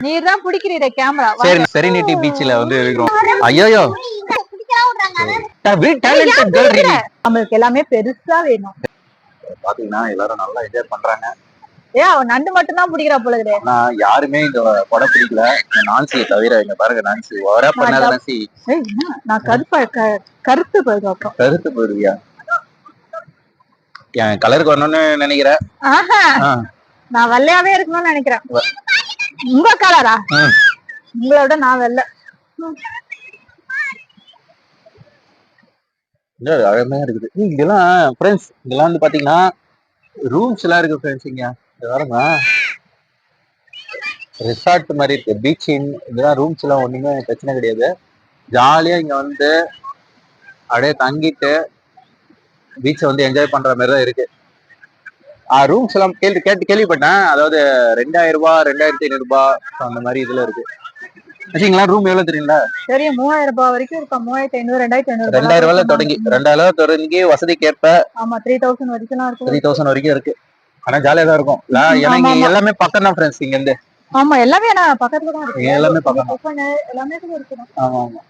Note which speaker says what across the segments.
Speaker 1: நீதான் பிடிக்கிறீர கேமரா.
Speaker 2: சரி, செரினிட்டி பீச்ல வந்து இருக்கிறோம். ஐயோ,
Speaker 1: நம்மளுக்கு எல்லாமே பெருசா வேணும்.
Speaker 2: பாத்தீங்கன்னா எல்லாரும் நல்லா என்ஜாய் பண்றாங்க.
Speaker 1: அவன் நண்டு மட்டும் தான் பிடிக்கிறா போல இருக்கு.
Speaker 2: ஆனா யாருமே இந்த படம் பிடிக்கல, நான்சியை தவிர. இங்க பாருங்க, நான்சி ஓவரா பண்ணாத. நான்சி
Speaker 1: நான் கருத்து போயிடுவோம்.
Speaker 2: கருத்து போயிருவியா? என் கலருக்கு வரணும்னு நினைக்கிறேன்.
Speaker 1: நான் வெள்ளையாவே இருக்கணும்னு நினைக்கிறேன். உங்க கலரா? உங்களோட நான் வெள்ளை.
Speaker 2: அழகா இருக்குது. இதெல்லாம் ஃப்ரெண்ட்ஸ், இதெல்லாம் வந்து பாத்தீங்கன்னா ரூம்ஸ் எல்லாம் இருக்கு ஃப்ரெண்ட்ஸ். இங்க பாருங்க, ரிசார்ட் மாதிரி இருக்கு. பீச் இதெல்லாம் ரூம்ஸ் எல்லாம் ஒண்ணுமே பிரச்சனை கிடையாது. ஜாலியா இங்க வந்து அப்படியே தங்கிட்டு பீச்சை வந்து என்ஜாய் பண்ற மாதிரி தான் இருக்கு. ரூம்ஸ் எல்லாம் கேள்விப்பட்டேன். அதாவது 2000 ரூபாய், 2500 ரூபாய் அந்த மாதிரி இதுல இருக்கு. ரூம் எவ்வளவு தெரியுங்களா?
Speaker 1: சரி, 3000 ரூபாய் வரைக்கும் இருக்கா. 3500, 2500,
Speaker 2: 2000 ரூபாய் தொடங்கி 2000 ரூபாய் தொடங்கி வசதிக்கு ஏற்ப
Speaker 1: 3000 வரைக்கும் இருக்கு.
Speaker 2: 3000 வரைக்கும் இருக்கு. ஆனா ஜாலியா தான் இருக்கும். எல்லாமே பக்கம் தான் ஃப்ரெண்ட்ஸ் இங்க இருந்து.
Speaker 1: ஆமா, எல்லாமே பக்கத்துல தான் இருக்கு.
Speaker 2: எல்லாமே பக்கம்
Speaker 1: எல்லாமே இருக்கு.
Speaker 2: ஆமா ஆமா.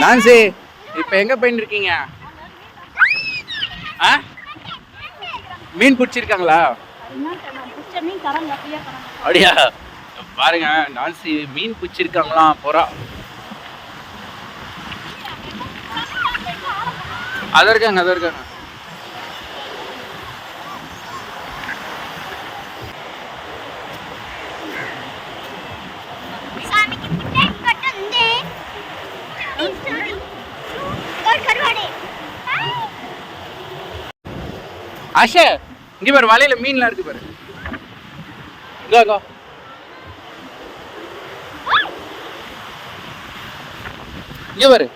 Speaker 3: நான்சி, இப்ப எங்க போயிட்டு இருக்கீங்க? மீன் பிடிச்சிருக்காங்களா? அப்படியா? பாருங்க, நான்சி மீன் பிடிச்சிருக்காங்களாம். போறா அத இருக்காங்க. ஆஷா, இங்க பாரு, வலையில மீன்லாம் இருக்கு பாரு. இங்க பாரு,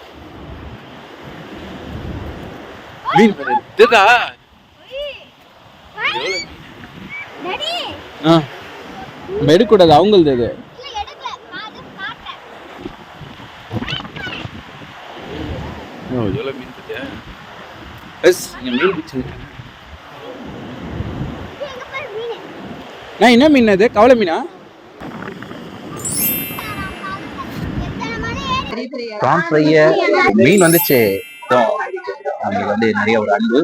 Speaker 3: மீன் பாரு. இதுதா எடுக்கூடாது, அவங்களது இது. மீன் பத்தியா? மீன் பிடிச்சிருக்கேன். என்ன மீன் அது? கவலை மீனா?
Speaker 2: மீன் வந்துச்சு. அவங்களுக்கு வந்து நிறைய ஒரு அன்பு.